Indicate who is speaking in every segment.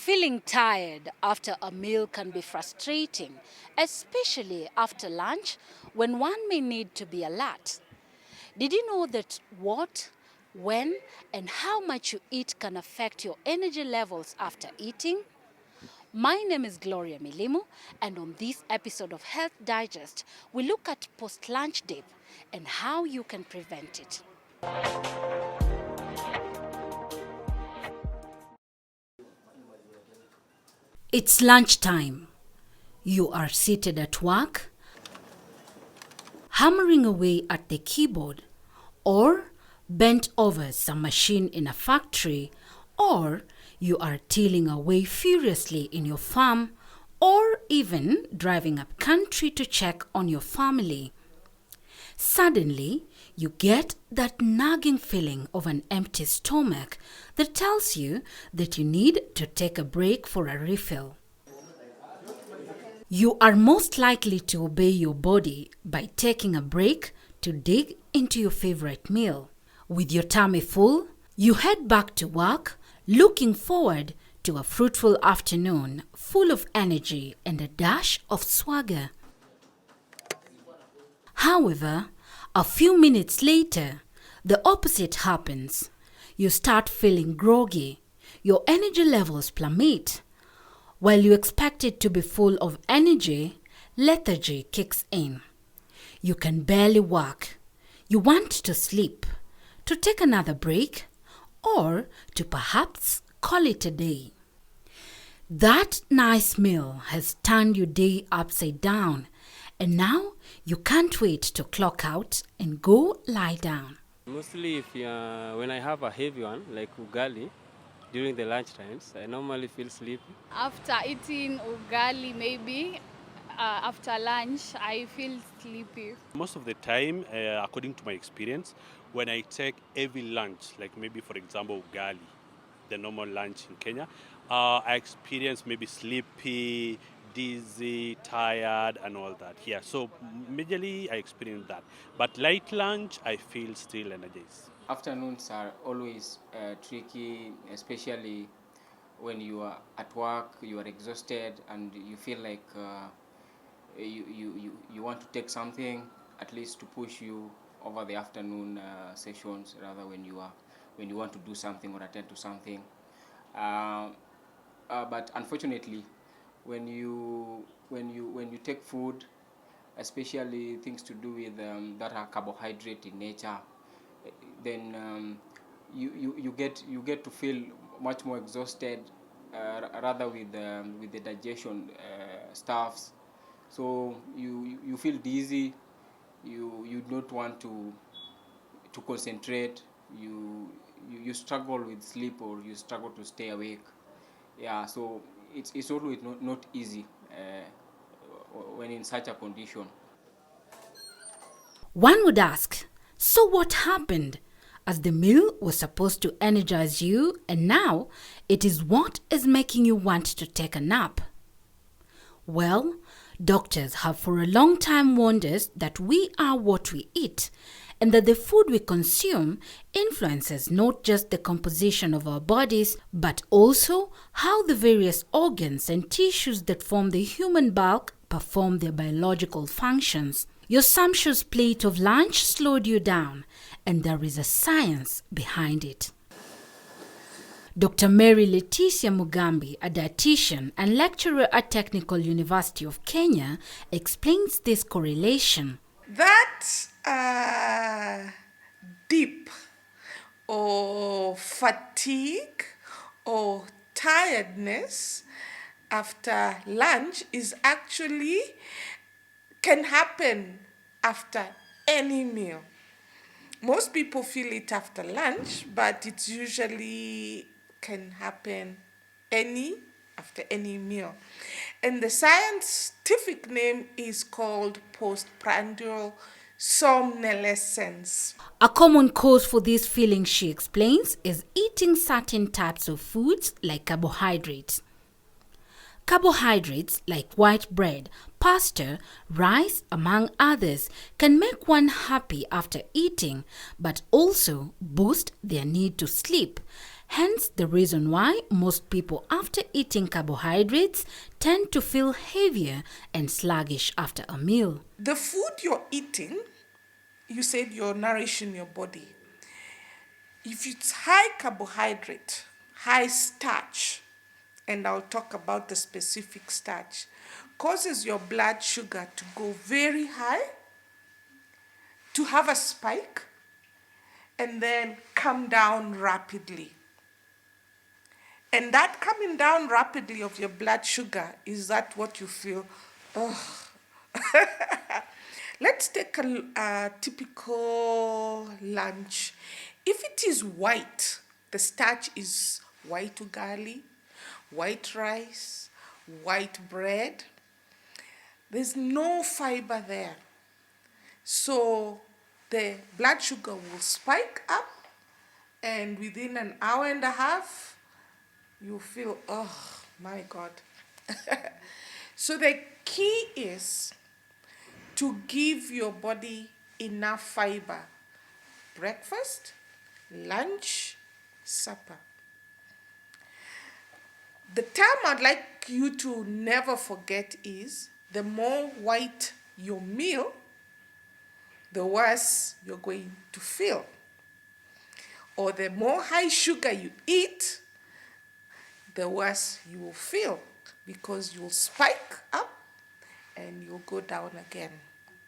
Speaker 1: Feeling tired after a meal can be frustrating, especially after lunch when one may need to be alert. Did you know that what, when, and how much you eat can affect your energy levels after eating? My name is Gloria Milimu, and on this episode of Health Digest, we look at post lunch dip and how you can prevent it. It's lunchtime. You are seated at work, hammering away at the keyboard, or bent over some machine in a factory, or you are tilling away furiously in your farm, or even driving up country to check on your family. Suddenly, you get that nagging feeling of an empty stomach that tells you that you need to take a break for a refill. You are most likely to obey your body by taking a break to dig into your favorite meal. With your tummy full, you head back to work, looking forward to a fruitful afternoon full of energy and a dash of swagger. However, a few minutes later, the opposite happens. You start feeling groggy. Your energy levels plummet. While you expect it to be full of energy, lethargy kicks in. You can barely work. You want to sleep, to take another break, or to perhaps call it a day. That nice meal has turned your day upside down, and now you can't wait to clock out and go lie down.
Speaker 2: Mostly when I have a heavy one, like ugali, during the lunch times, I normally feel sleepy.
Speaker 3: After eating ugali, maybe after lunch, I feel sleepy.
Speaker 4: Most of the time, according to my experience, when I take heavy lunch, like maybe for example ugali, the normal lunch in Kenya, I experience maybe sleepy, dizzy, tired, and all that. Yeah, so majorly I experience that. But light lunch, I feel still energized.
Speaker 5: Afternoons are always tricky, especially when you are at work, you are exhausted, and you feel like you want to take something at least to push you over the afternoon sessions, rather when you want to do something or attend to something. But unfortunately, when you take food, especially things to do with that are carbohydrate in nature, then you get to feel much more exhausted, rather with the digestion stuffs. So you feel dizzy. You don't want to concentrate. You struggle with sleep, or you struggle to stay awake. Yeah, so it's always not easy when in such a condition.
Speaker 1: One would ask, so what happened? As the meal was supposed to energize you, and now it is what is making you want to take a nap. Well, doctors have for a long time warned us that we are what we eat, and that the food we consume influences not just the composition of our bodies, but also how the various organs and tissues that form the human bulk perform their biological functions. Your sumptuous plate of lunch slowed you down, and there is a science behind it. Dr. Mary Leticia Mugambi, a dietitian and lecturer at Technical University of Kenya, explains this correlation.
Speaker 6: That dip or fatigue or tiredness after lunch can happen after any meal. Most people feel it after lunch, but it usually can happen after any meal. And the scientific name is called postprandial somnolence.
Speaker 1: A common cause for this feeling, she explains, is eating certain types of foods like carbohydrates. Carbohydrates like white bread, pasta, rice, among others, can make one happy after eating, but also boost their need to sleep, Hence the reason why most people after eating carbohydrates tend to feel heavier and sluggish after a meal.
Speaker 6: The food you're eating, you said you're nourishing your body. If it's high carbohydrate, high starch, and I'll talk about the specific starch, causes your blood sugar to go very high, to have a spike, and then come down rapidly. And that coming down rapidly of your blood sugar, is that what you feel? Oh. Let's take a typical lunch. If it is white, the starch is white ugali, white rice, white bread. There's no fiber there. So the blood sugar will spike up, and within an hour and a half, you feel, oh my God. So the key is to give your body enough fiber. Breakfast, lunch, supper. The term I'd like you to never forget is, the more white your meal, the worse you're going to feel. Or the more high sugar you eat, the worse you will feel, because you'll spike up and you'll go down again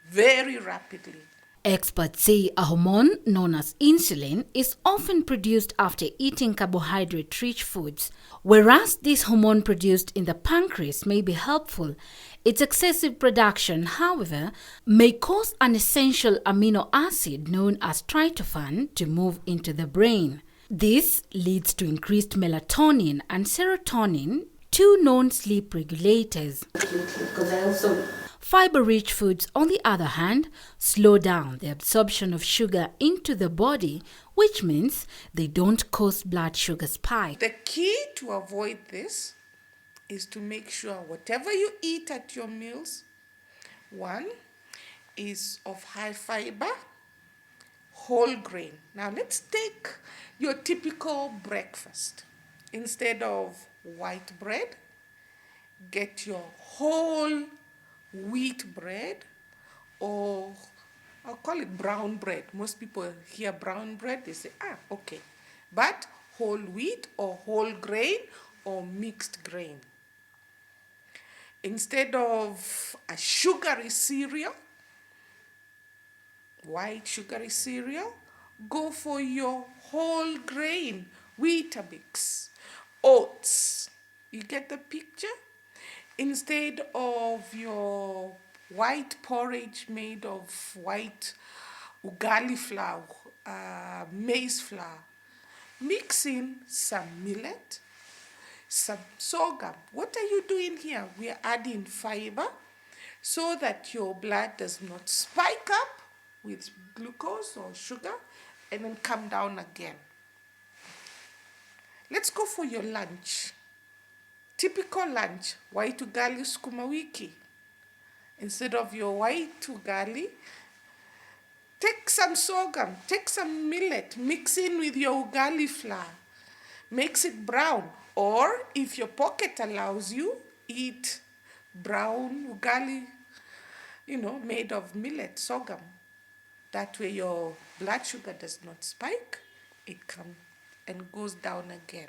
Speaker 6: very rapidly.
Speaker 1: Experts say a hormone known as insulin is often produced after eating carbohydrate-rich foods. Whereas this hormone produced in the pancreas may be helpful, its excessive production, however, may cause an essential amino acid known as tryptophan to move into the brain. This leads to increased melatonin and serotonin, two known sleep regulators. Fiber-rich foods, on the other hand, slow down the absorption of sugar into the body, which means they don't cause blood sugar spike.
Speaker 6: The key to avoid this is to make sure whatever you eat at your meals, one, is of high fiber, whole grain. Now let's take your typical breakfast. Instead of white bread, get your whole wheat bread, or I'll call it brown bread. Most people hear brown bread, they say, okay. But whole wheat or whole grain or mixed grain. Instead of a sugary cereal, white sugary cereal, go for your whole grain, Weetabix, oats. You get the picture? Instead of your white porridge made of white ugali flour, maize flour, mix in some millet, some sorghum. What are you doing here? We are adding fiber so that your blood does not spike up with glucose or sugar and then come down again. Let's go for your lunch. Typical lunch, white ugali sukuma wiki. Instead of your white ugali, take some sorghum, take some millet, mix in with your ugali flour, makes it brown. Or if your pocket allows you, eat brown ugali, made of millet, sorghum. That way your blood sugar does not spike, it comes and goes down again.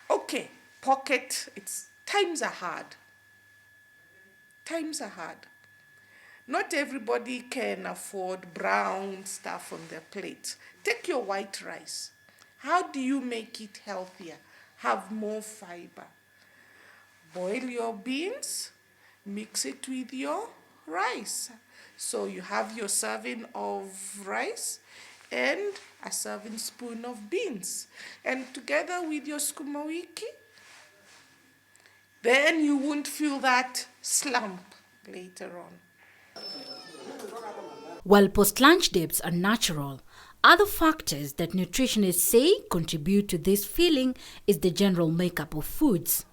Speaker 6: Okay. Pocket, times are hard. Times are hard. Not everybody can afford brown stuff on their plate. Take your white rice. How do you make it healthier? Have more fiber. Boil your beans, mix it with your rice. So you have your serving of rice and a serving spoon of beans. And together with your sukuma wiki, then you won't feel that slump later on.
Speaker 1: While post-lunch dips are natural, other factors that nutritionists say contribute to this feeling is the general makeup of foods.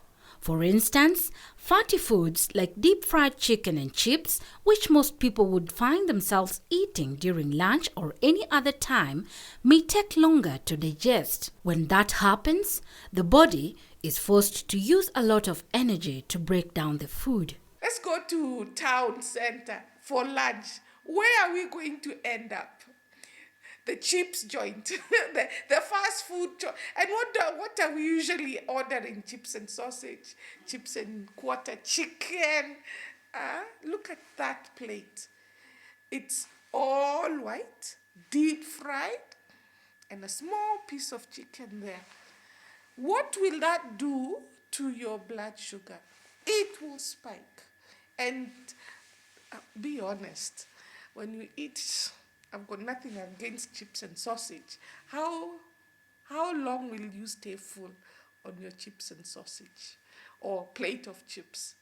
Speaker 1: For instance, fatty foods like deep-fried chicken and chips, which most people would find themselves eating during lunch or any other time, may take longer to digest. When that happens, the body is forced to use a lot of energy to break down the food.
Speaker 6: Let's go to town center for lunch. Where are we going to end up? The chips joint, the fast food joint. And what are we usually ordering? Chips and sausage, chips and quarter chicken. Look at that plate. It's all white, deep fried, and a small piece of chicken there. What will that do to your blood sugar? It will spike. And be honest, when you eat, I've got nothing against chips and sausage. How long will you stay full on your chips and sausage or plate of chips?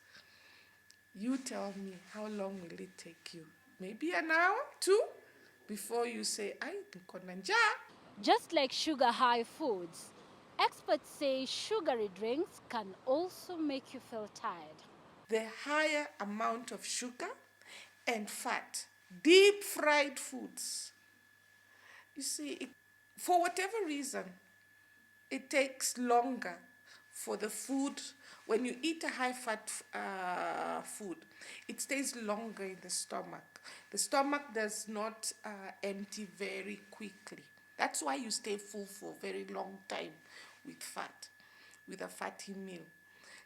Speaker 6: You tell me, how long will it take you? Maybe an hour, 2, before you say, "Ay, niko na njaa."
Speaker 1: Just like sugar-high foods, experts say sugary drinks can also make you feel tired.
Speaker 6: The higher amount of sugar and fat, deep fried foods. You see, for whatever reason, it takes longer for the food. When you eat a high fat food, it stays longer in the stomach. The stomach does not empty very quickly. That's why you stay full for a very long time with fat, with a fatty meal.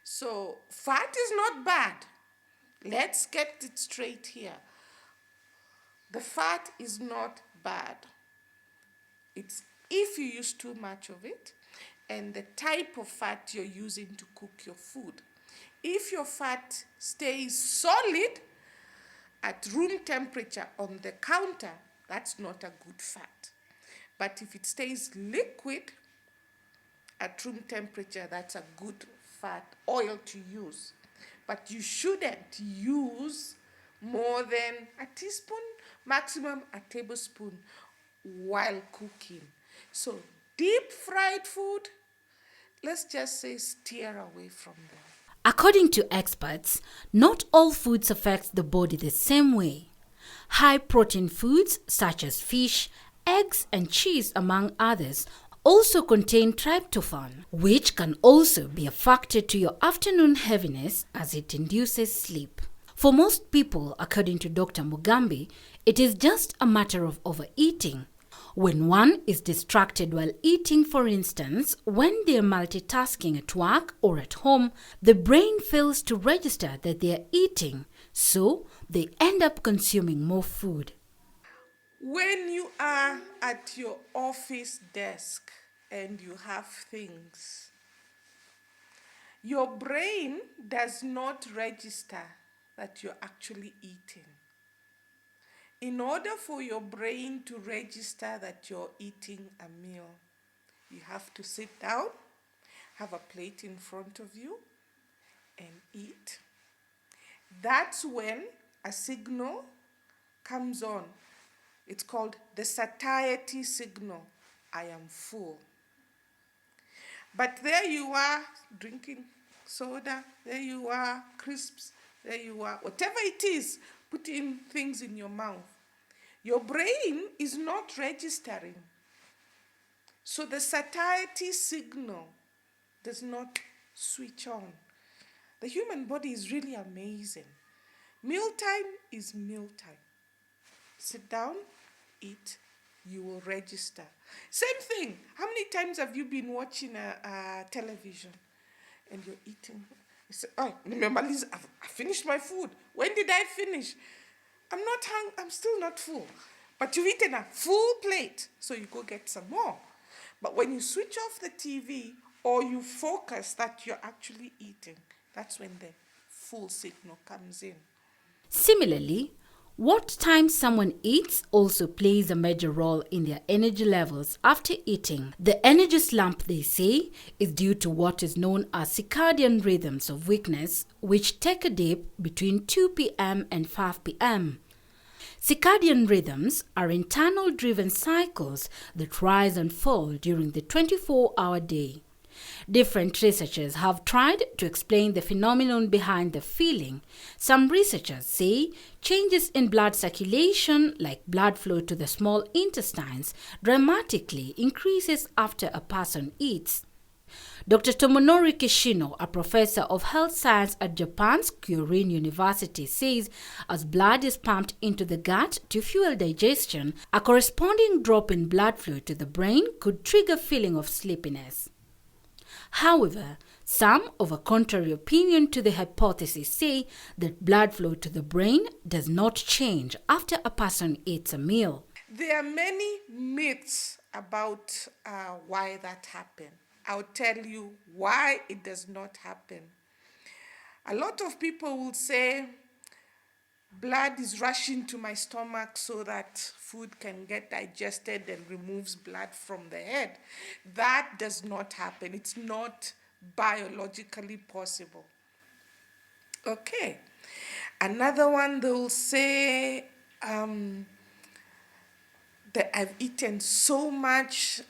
Speaker 6: So fat is not bad. Let's get it straight here. The fat is not bad. It's if you use too much of it and the type of fat you're using to cook your food. If your fat stays solid at room temperature on the counter, that's not a good fat. But if it stays liquid at room temperature, that's a good fat oil to use. But you shouldn't use more than a teaspoon, maximum a tablespoon while cooking. So deep fried food, let's just say steer away from them.
Speaker 1: According to experts, not all foods affect the body the same way. High-protein foods such as fish, eggs, and cheese, among others, also contain tryptophan, which can also be a factor to your afternoon heaviness as it induces sleep. For most people, according to Dr. Mugambi, it is just a matter of overeating. When one is distracted while eating, for instance, when they are multitasking at work or at home, the brain fails to register that they are eating, so they end up consuming more food.
Speaker 6: When you are at your office desk and you have things, your brain does not register that you're actually eating. In order for your brain to register that you're eating a meal, you have to sit down, have a plate in front of you, and eat. That's when a signal comes on. It's called the satiety signal. I am full. But there you are drinking soda, there you are crisps, there you are, whatever it is, putting things in your mouth. Your brain is not registering. So the satiety signal does not switch on. The human body is really amazing. Mealtime is mealtime. Sit down, eat, you will register. Same thing. How many times have you been watching a television and you're eating? You say, "Oh, I finished my food. When did I finish? I'm not hungry. I'm still not full." But you've eaten a full plate, so you go get some more. But when you switch off the TV or you focus that you're actually eating, that's when the full signal comes in.
Speaker 1: Similarly, what time someone eats also plays a major role in their energy levels after eating. The energy slump, they say, is due to what is known as circadian rhythms of weakness, which take a dip between 2 p.m. and 5 p.m. Circadian rhythms are internal driven cycles that rise and fall during the 24-hour day. Different researchers have tried to explain the phenomenon behind the feeling. Some researchers say changes in blood circulation, like blood flow to the small intestines, dramatically increases after a person eats. Dr. Tomonori Kishino, a professor of health science at Japan's Kyorin University, says as blood is pumped into the gut to fuel digestion, a corresponding drop in blood flow to the brain could trigger feeling of sleepiness. However, some of a contrary opinion to the hypothesis say that blood flow to the brain does not change after a person eats a meal.
Speaker 6: There are many myths about why that happened. I'll tell you why it does not happen. A lot of people will say blood is rushing to my stomach so that food can get digested and removes blood from the head. That does not happen. It's not biologically possible. Okay. Another one, they'll say that I've eaten so much,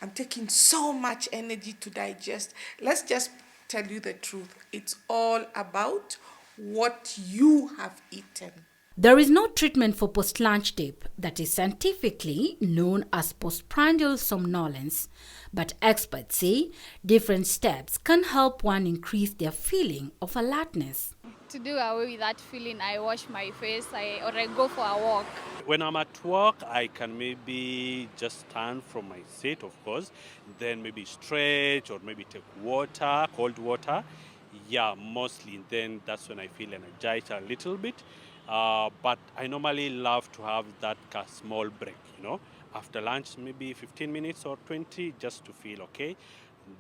Speaker 6: I'm taking so much energy to digest. Let's just tell you the truth. It's all about what you have eaten.
Speaker 1: There is no treatment for post-lunch dip that is scientifically known as postprandial somnolence, but experts say different steps can help one increase their feeling of alertness.
Speaker 3: To do away with that feeling, I wash my face or I go for a walk.
Speaker 4: When I'm at work, I can maybe just stand from my seat, of course, then maybe stretch or maybe take water, cold water. Yeah, mostly. Then that's when I feel energized a little bit. But I normally love to have that small break, after lunch, maybe 15 minutes or 20, just to feel okay.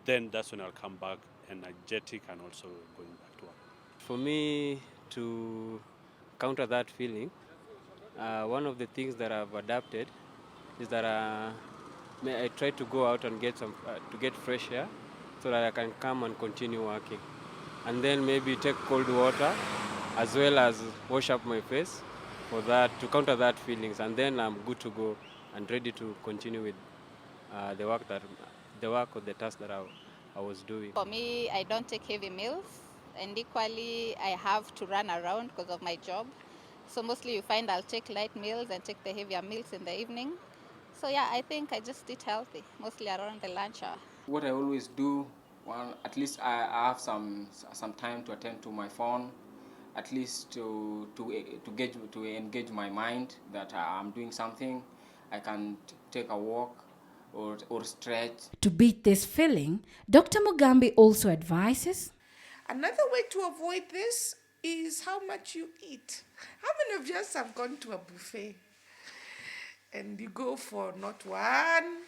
Speaker 4: Then that's when I'll come back energetic and also going back to work.
Speaker 2: For me to counter that feeling, one of the things that I've adapted is that I try to go out and get fresh air so that I can come and continue working. And then maybe take cold water as well as wash up my face for that, to counter that feelings. And then I'm good to go and ready to continue with the work or the task that I was doing.
Speaker 7: For me, I don't take heavy meals, and equally I have to run around because of my job. So mostly you find I'll take light meals and take the heavier meals in the evening. So yeah, I think I just eat healthy, mostly around the lunch hour.
Speaker 5: What I always do, well, at least I have some time to attend to my phone, at least to engage my mind that I'm doing something. I can take a walk or stretch.
Speaker 1: To beat this feeling, Dr. Mugambi also advises
Speaker 6: Another way to avoid this is how much you eat. How many of us have gone to a buffet and you go for not one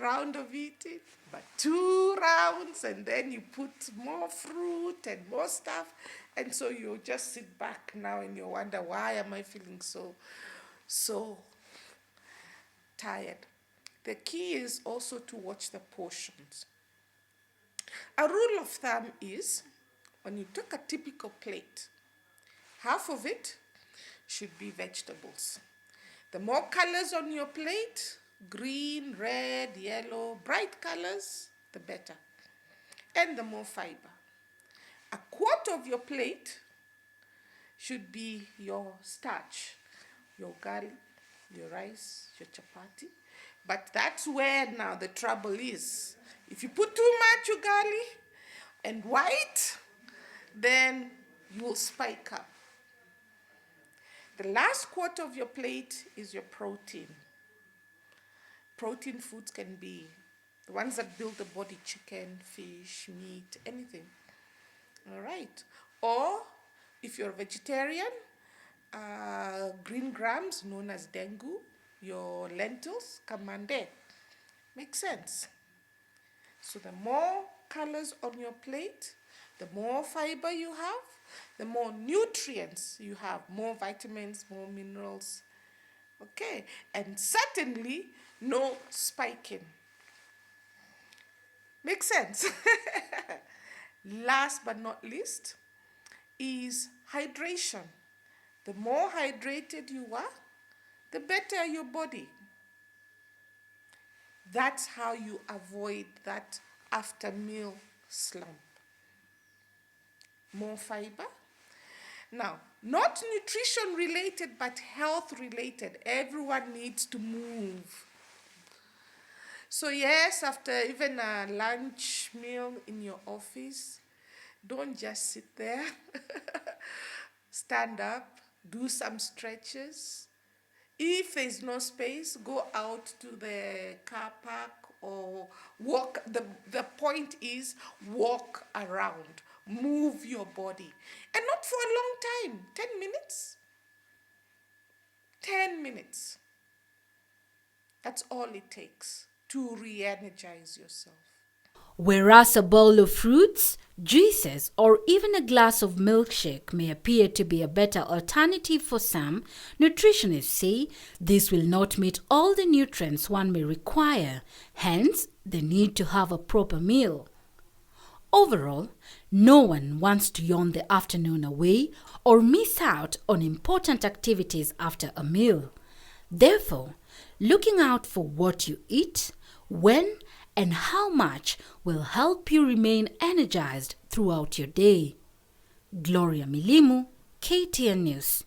Speaker 6: round of eating, but 2 rounds, and then you put more fruit and more stuff, and so you just sit back now and you wonder, why am I feeling so tired? The key is also to watch the portions. A rule of thumb is when you take a typical plate, half of it should be vegetables. The more colors on your plate, green, red, yellow, bright colors, the better. And the more fiber. A quarter of your plate should be your starch, your ugali, your rice, your chapati. But that's where now the trouble is. If you put too much ugali and white, then you will spike up. The last quarter of your plate is your protein. Protein foods can be the ones that build the body: chicken, fish, meat, anything. All right. Or if you're a vegetarian, green grams known as dengu, your lentils, kamande. Makes sense. So the more colors on your plate, the more fiber you have, the more nutrients you have, more vitamins, more minerals. Okay, and certainly no spiking. Makes sense? Last but not least is hydration. The more hydrated you are, the better your body. That's how you avoid that after meal slump. More fiber. Now, not nutrition related, but health related. Everyone needs to move. So, yes, after even a lunch meal in your office, don't just sit there. Stand up, do some stretches. If there's no space, go out to the car park or walk. The point is walk around, move your body. And not for a long time, 10 minutes. 10 minutes. That's all it takes to re-energize yourself.
Speaker 1: Whereas a bowl of fruits, juices, or even a glass of milkshake may appear to be a better alternative for some, nutritionists say this will not meet all the nutrients one may require, hence the need to have a proper meal. Overall, no one wants to yawn the afternoon away or miss out on important activities after a meal. Therefore, looking out for what you eat, when, and how much will help you remain energized throughout your day. Gloria Milimu, KTN News.